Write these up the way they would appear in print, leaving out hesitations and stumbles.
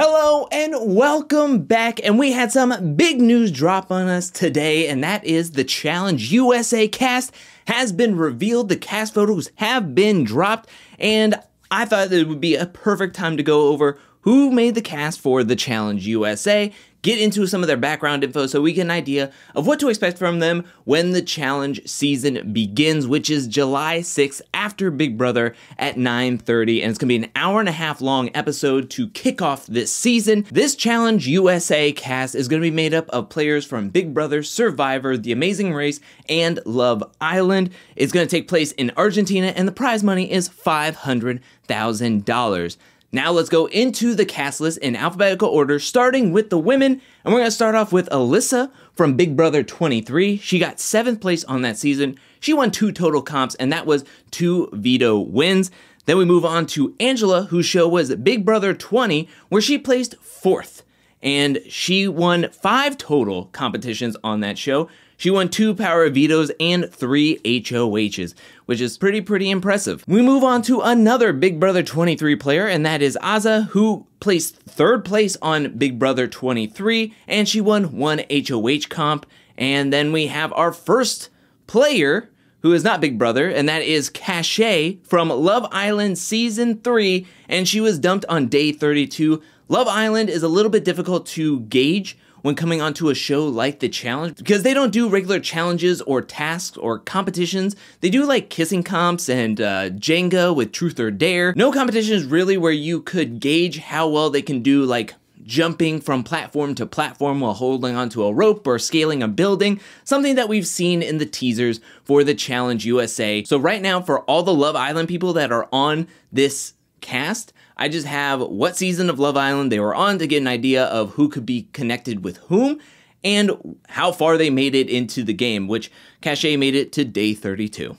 Hello and welcome back, and we had some big news drop on us today, and that is the Challenge USA cast has been revealed. The cast photos have been dropped, and I thought it would be a perfect time to go over who made the cast for the Challenge USA, get into some of their background info so we get an idea of what to expect from them when the challenge season begins, which is July 6th after Big Brother at 9:30, and it's gonna be an hour-and-a-half long episode to kick off this season. This Challenge USA cast is gonna be made up of players from Big Brother, Survivor, The Amazing Race, and Love Island. It's gonna take place in Argentina, and the prize money is $500,000. Now let's go into the cast list in alphabetical order, starting with the women, and we're going to start off with Alyssa from Big Brother 23. She got 7th place on that season. She won 2 total comps, and that was 2 veto wins. Then we move on to Angela, whose show was Big Brother 20, where she placed 4th, and she won 5 total competitions on that show. She won 2 power vetoes and 3 HOHs, which is pretty impressive. We move on to another Big Brother 23 player, and that is Azah, who placed 3rd place on Big Brother 23, and she won 1 HOH comp. And then we have our first player, who is not Big Brother, and that is Cachet from Love Island Season 3, and she was dumped on day 32. Love Island is a little bit difficult to gauge when coming onto a show like The Challenge, because they don't do regular challenges or tasks or competitions. They do like kissing comps and Jenga with Truth or Dare. No competitions really where you could gauge how well they can do like jumping from platform to platform while holding onto a rope or scaling a building, something that we've seen in the teasers for the Challenge USA. So right now, for all the Love Island people that are on this cast, I just have what season of Love Island they were on to get an idea of who could be connected with whom and how far they made it into the game, which Cachet made it to day 32.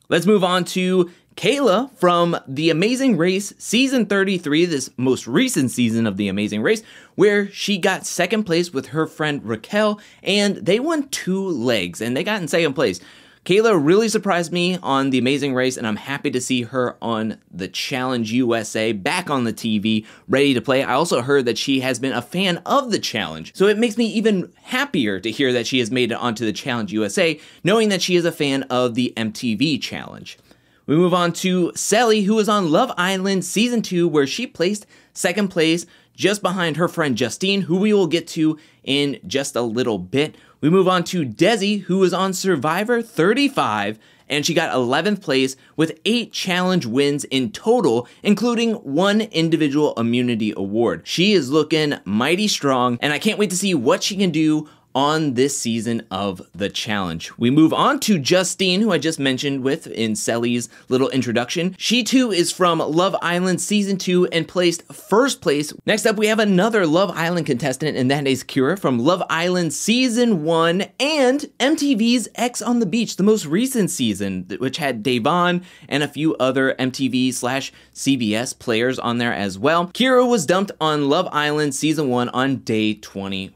Let's move on to Kayla from The Amazing Race Season 33, this most recent season of The Amazing Race, where she got 2nd place with her friend Raquel, and they won 2 legs, and they got in 2nd place. Kayla really surprised me on The Amazing Race, and I'm happy to see her on the Challenge USA, back on the TV, ready to play. I also heard that she has been a fan of the Challenge, so it makes me even happier to hear that she has made it onto the Challenge USA, knowing that she is a fan of the MTV Challenge. We move on to Selly, who was on Love Island Season 2, where she placed 2nd place, just behind her friend Justine, who we will get to in just a little bit. We move on to Desi, who was on Survivor 35, and she got 11th place with 8 challenge wins in total, including 1 individual immunity award. She is looking mighty strong, and I can't wait to see what she can do on this season of the challenge. We move on to Justine, who I just mentioned with in Selly's little introduction. She too is from Love Island Season 2 and placed 1st place. Next up, we have another Love Island contestant, and that is Kira from Love Island Season 1 and MTV's X on the Beach, the most recent season, which had Da'Vonne and a few other MTV/CBS players on there as well. Kira was dumped on Love Island Season 1 on day 24.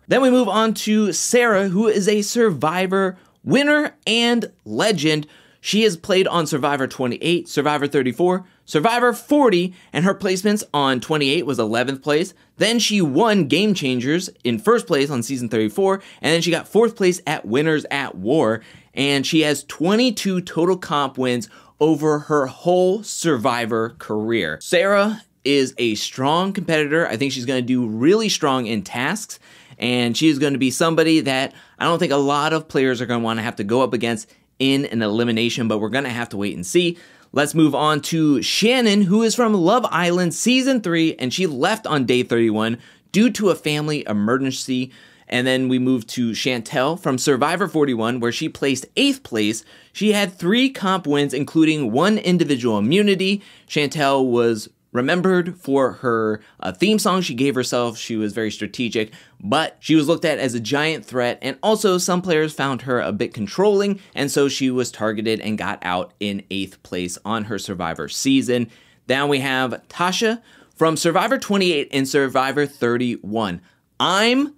Then we move on to Sarah, who is a Survivor winner and legend. She has played on Survivor 28, Survivor 34, Survivor 40, and her placements on 28 was 11th place. Then she won Game Changers in 1st place on season 34, and then she got 4th place at Winners at War, and she has 22 total comp wins over her whole Survivor career. Sarah is a strong competitor. I think she's going to do really strong in tasks, and she is going to be somebody that I don't think a lot of players are going to want to have to go up against in an elimination, but we're going to have to wait and see. Let's move on to Shannon, who is from Love Island Season 3, and she left on day 31 due to a family emergency. And then we move to Chantel from Survivor 41, where she placed 8th place. She had 3 comp wins, including 1 individual immunity. Chantel was remembered for her theme song she gave herself. She was very strategic, but she was looked at as a giant threat, and also some players found her a bit controlling, and so she was targeted and got out in 8th place on her Survivor season. Then we have Tasha from Survivor 28 and Survivor 31. I'm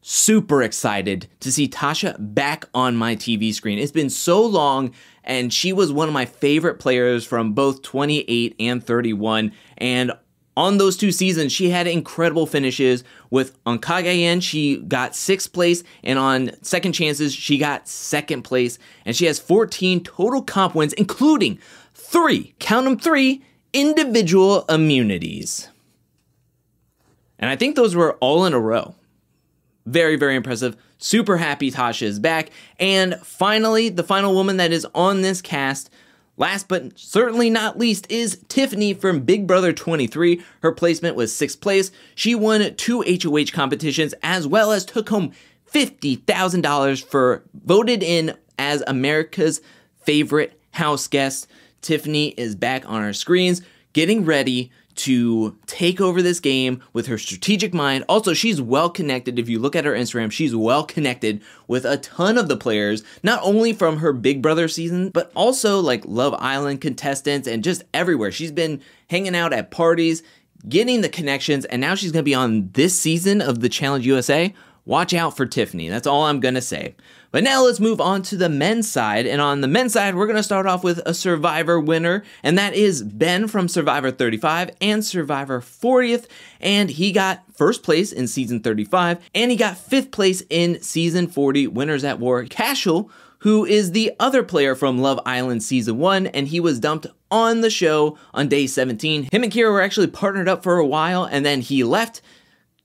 super excited to see Tasha back on my TV screen. It's been so long, and she was one of my favorite players from both 28 and 31, and On those 2 seasons, she had incredible finishes. With on Kagayan, she got 6th place, and on Second Chances, she got 2nd place. And she has 14 total comp wins, including 3, count them 3, individual immunities. And I think those were all in a row. Very, very impressive. Super happy Tasha is back. And finally, the final woman that is on this cast, last but certainly not least, is Tiffany from Big Brother 23. Her placement was 6th place. She won 2 HOH competitions, as well as took home $50,000 for voted in as America's favorite house guest. Tiffany is back on our screens, getting ready to take over this game with her strategic mind. Also, she's well connected. If you look at her Instagram, she's well connected with a ton of the players, not only from her Big Brother season, but also like Love Island contestants and just everywhere. She's been hanging out at parties, getting the connections, and now she's going to be on this season of the Challenge USA. Watch out for Tiffany. That's all I'm going to say. But now let's move on to the men's side. And on the men's side, we're going to start off with a Survivor winner. And that is Ben from Survivor 35 and Survivor 40th. And he got 1st place in season 35. And he got 5th place in season 40, Winners at War. Cashel, who is the other player from Love Island season 1. And he was dumped on the show on day 17. Him and Kira were actually partnered up for a while. And then he left.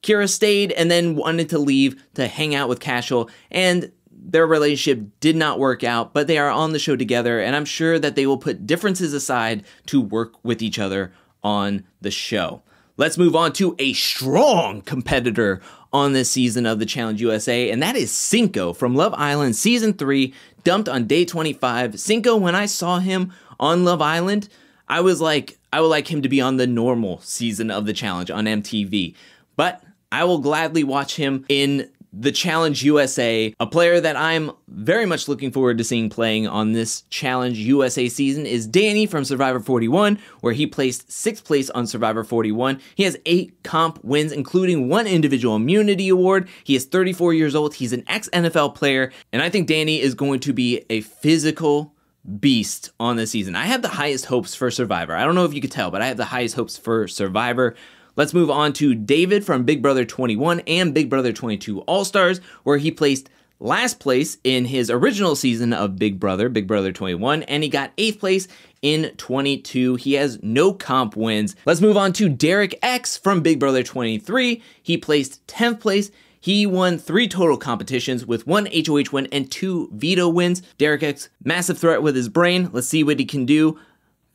Kira stayed and then wanted to leave to hang out with Cashel, and their relationship did not work out, but they are on the show together, and I'm sure that they will put differences aside to work with each other on the show. Let's move on to a strong competitor on this season of the Challenge USA, and that is Cinco from Love Island Season 3, dumped on day 25. Cinco, when I saw him on Love Island, I was like, I would like him to be on the normal season of the Challenge on MTV, but I will gladly watch him in the Challenge USA. A player that I'm very much looking forward to seeing playing on this Challenge USA season is Danny from Survivor 41, where he placed 6th place on Survivor 41. He has 8 comp wins, including 1 individual immunity award. He is 34 years old. He's an ex-NFL player, and I think Danny is going to be a physical beast on this season. I have the highest hopes for Survivor. I don't know if you could tell, but I have the highest hopes for Survivor. Let's move on to David from Big Brother 21 and Big Brother 22 All-Stars, where he placed last place in his original season of Big Brother 21, and he got 8th place in 22. He has no comp wins. Let's move on to Derek X from Big Brother 23. He placed 10th place. He won 3 total competitions with 1 HOH win and 2 veto wins. Derek X, massive threat with his brain. Let's see what he can do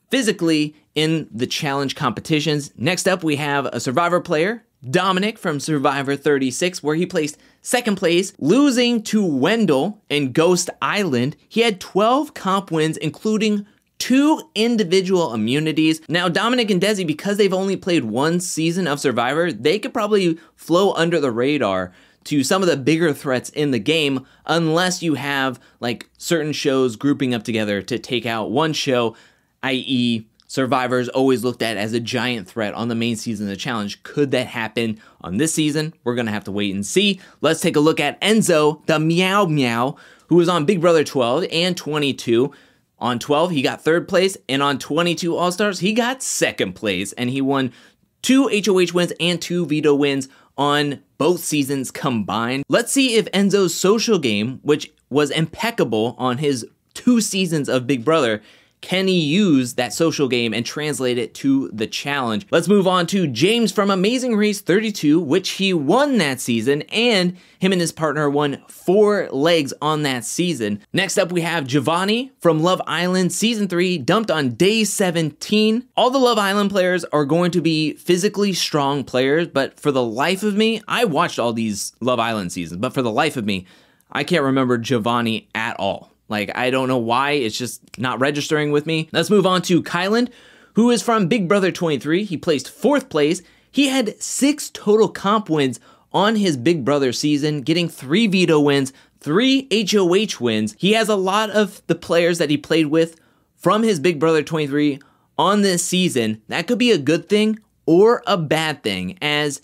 physically in the challenge competitions. Next up, we have a Survivor player, Dominic from Survivor 36, where he placed 2nd place, losing to Wendell in Ghost Island. He had 12 comp wins, including 2 individual immunities. Now, Dominic and Desi, because they've only played 1 season of Survivor, they could probably flow under the radar to some of the bigger threats in the game, unless you have like certain shows grouping up together to take out one show, i.e. Survivor is always looked at as a giant threat on the main season of the challenge. Could that happen on this season? We're going to have to wait and see. Let's take a look at Enzo, the Meow Meow, who was on Big Brother 12 and 22. On 12, he got 3rd place, and on 22 All-Stars, he got 2nd place, and he won 2 HOH wins and 2 veto wins on both seasons combined. Let's see if Enzo's social game, which was impeccable on his 2 seasons of Big Brother, can he use that social game and translate it to the challenge? Let's move on to James from Amazing Race 32, which he won that season, and him and his partner won 4 legs on that season. Next up, we have Giovanni from Love Island Season 3, dumped on day 17. All the Love Island players are going to be physically strong players, but for the life of me, I watched all these Love Island seasons, but for the life of me, I can't remember Giovanni at all. Like, I don't know why, it's just not registering with me. Let's move on to Kyland, who is from Big Brother 23. He placed 4th place. He had 6 total comp wins on his Big Brother season, getting 3 veto wins, 3 HOH wins. He has a lot of the players that he played with from his Big Brother 23 on this season. That could be a good thing or a bad thing, as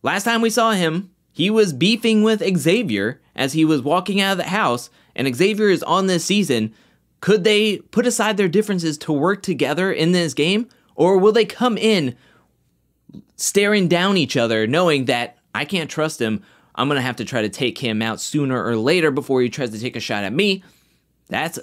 last time we saw him, he was beefing with Xavier as he was walking out of the house, and Xavier is on this season. Could they put aside their differences to work together in this game? Or will they come in staring down each other, knowing that I can't trust him. I'm going to have to try to take him out sooner or later before he tries to take a shot at me. That's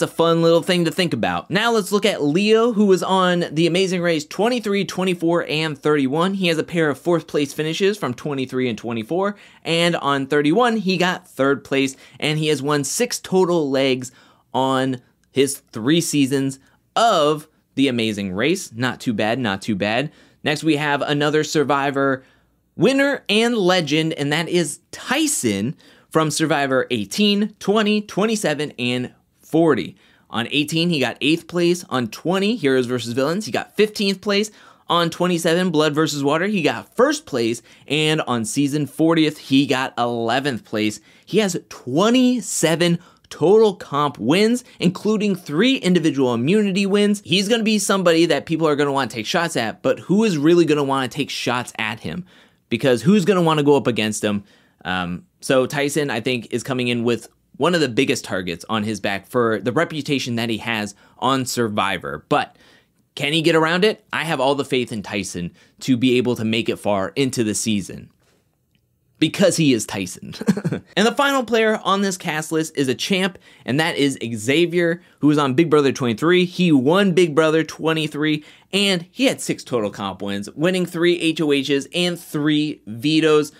a fun little thing to think about. Now let's look at Leo, who was on The Amazing Race 23, 24, and 31. He has a pair of 4th place finishes from 23 and 24, and on 31, he got 3rd place, and he has won 6 total legs on his 3 seasons of The Amazing Race. Not too bad, not too bad. Next, we have another Survivor winner and legend, and that is Tyson from Survivor 18, 20, 27, and 40. On 18, he got 8th place. On 20, Heroes vs. Villains, he got 15th place. On 27, Blood vs. Water, he got 1st place. And on season 40th, he got 11th place. He has 27 total comp wins, including 3 individual immunity wins. He's going to be somebody that people are going to want to take shots at, but who is really going to want to take shots at him? Because who's going to want to go up against him? So Tyson, I think, is coming in with one of the biggest targets on his back for the reputation that he has on Survivor. But can he get around it? I have all the faith in Tyson to be able to make it far into the season. Because he is Tyson. And the final player on this cast list is a champ, and that is Xavier, who was on Big Brother 23. He won Big Brother 23, and he had 6 total comp wins, winning 3 HOHs and 3 vetoes.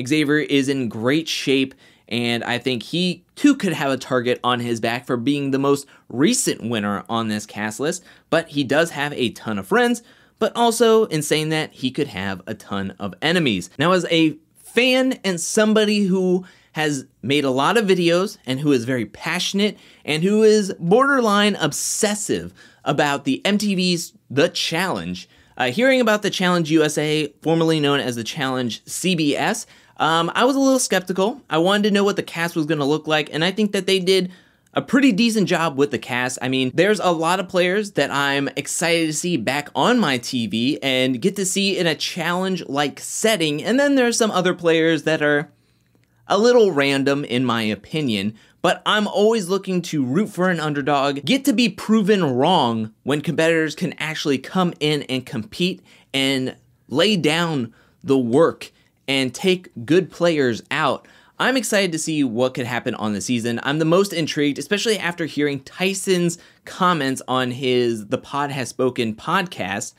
Xavier is in great shape, and I think he too could have a target on his back for being the most recent winner on this cast list, but he does have a ton of friends, but also in saying that, he could have a ton of enemies. Now, as a fan and somebody who has made a lot of videos and who is very passionate and who is borderline obsessive about the MTV's The Challenge, hearing about the Challenge USA, formerly known as the Challenge CBS, I was a little skeptical. I wanted to know what the cast was going to look like, and I think that they did a pretty decent job with the cast. I mean, there's a lot of players that I'm excited to see back on my TV and get to see in a challenge-like setting, and then there's some other players that are a little random in my opinion, but I'm always looking to root for an underdog, get to be proven wrong when competitors can actually come in and compete and lay down the work and take good players out. I'm excited to see what could happen on the season. I'm the most intrigued, especially after hearing Tyson's comments on The Pod Has Spoken podcast,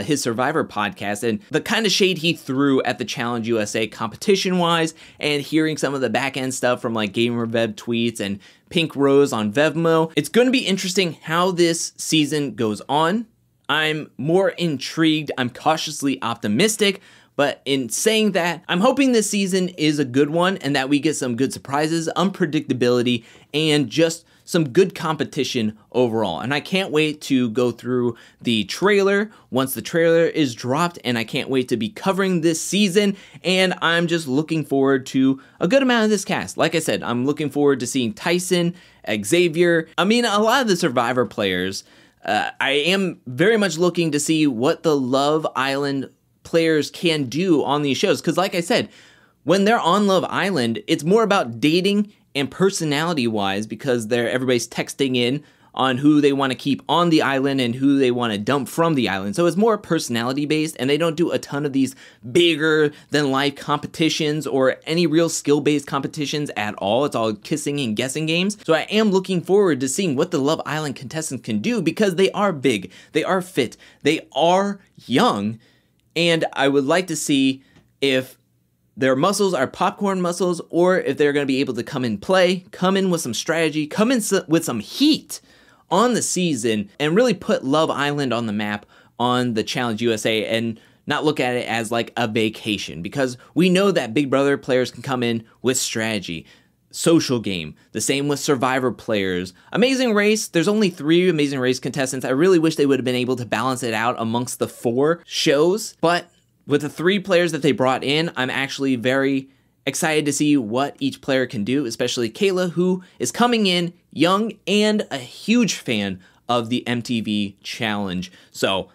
his Survivor podcast, and the kind of shade he threw at the Challenge USA competition-wise, and hearing some of the back-end stuff from like GamerVev tweets and Pink Rose on Vevmo. It's going to be interesting how this season goes on. I'm more intrigued. I'm cautiously optimistic. But in saying that, I'm hoping this season is a good one and that we get some good surprises, unpredictability, and just some good competition overall. And I can't wait to go through the trailer once the trailer is dropped, and I can't wait to be covering this season, and I'm just looking forward to a good amount of this cast. Like I said, I'm looking forward to seeing Tyson, Xavier, I mean, a lot of the Survivor players. I am very much looking to see what the Love Island players can do on these shows, because like I said, when they're on Love Island, it's more about dating and personality wise, because everybody's texting in on who they want to keep on the island and who they want to dump from the island. So it's more personality based, and they don't do a ton of these bigger than life competitions or any real skill based competitions at all. It's all kissing and guessing games. So I am looking forward to seeing what the Love Island contestants can do, because they are big, they are fit, they are young. And I would like to see if their muscles are popcorn muscles, or if they're going to be able to come in with some strategy, come in with some heat on the season, and really put Love Island on the map on the Challenge USA, and not look at it as like a vacation, because we know that Big Brother players can come in with strategy, social game, the same with Survivor players. Amazing Race, there's only 3 Amazing Race contestants. I really wish they would have been able to balance it out amongst the 4 shows, but with the 3 players that they brought in, I'm actually very excited to see what each player can do, especially Kayla, who is coming in young and a huge fan of the MTV Challenge. So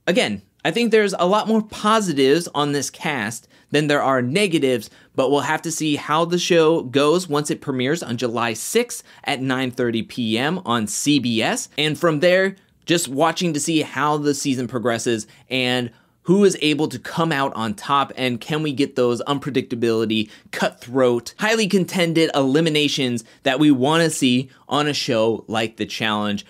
again, I think there's a lot more positives on this cast than there are negatives, but we'll have to see how the show goes once it premieres on July 6th at 9:30 p.m. on CBS. And from there, just watching to see how the season progresses and who is able to come out on top, and can we get those unpredictability, cutthroat, highly contended eliminations that we want to see on a show like The Challenge.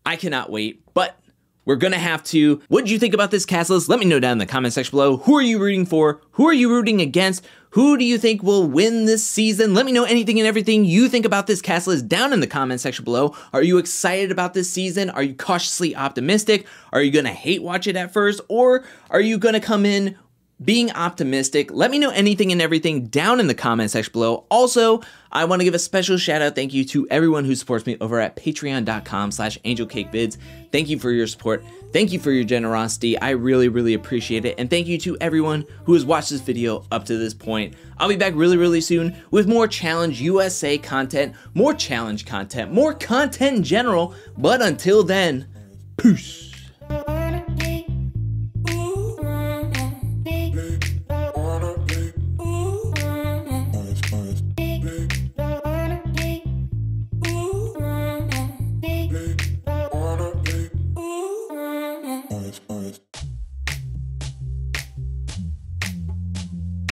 I cannot wait, but we're gonna have to. What did you think about this cast list? Let me know down in the comment section below. Who are you rooting for? Who are you rooting against? Who do you think will win this season? Let me know anything and everything you think about this cast list down in the comment section below. Are you excited about this season? Are you cautiously optimistic? Are you gonna hate watch it at first? Or are you gonna come in being optimistic? Let me know anything and everything down in the comment section below. Also, I want to give a special shout out thank you to everyone who supports me over at patreon.com/angelcakevids. Thank you for your support. Thank you for your generosity. I really, really appreciate it. And thank you to everyone who has watched this video up to this point. I'll be back really, really soon with more Challenge USA content, more challenge content, more content in general. But until then, peace.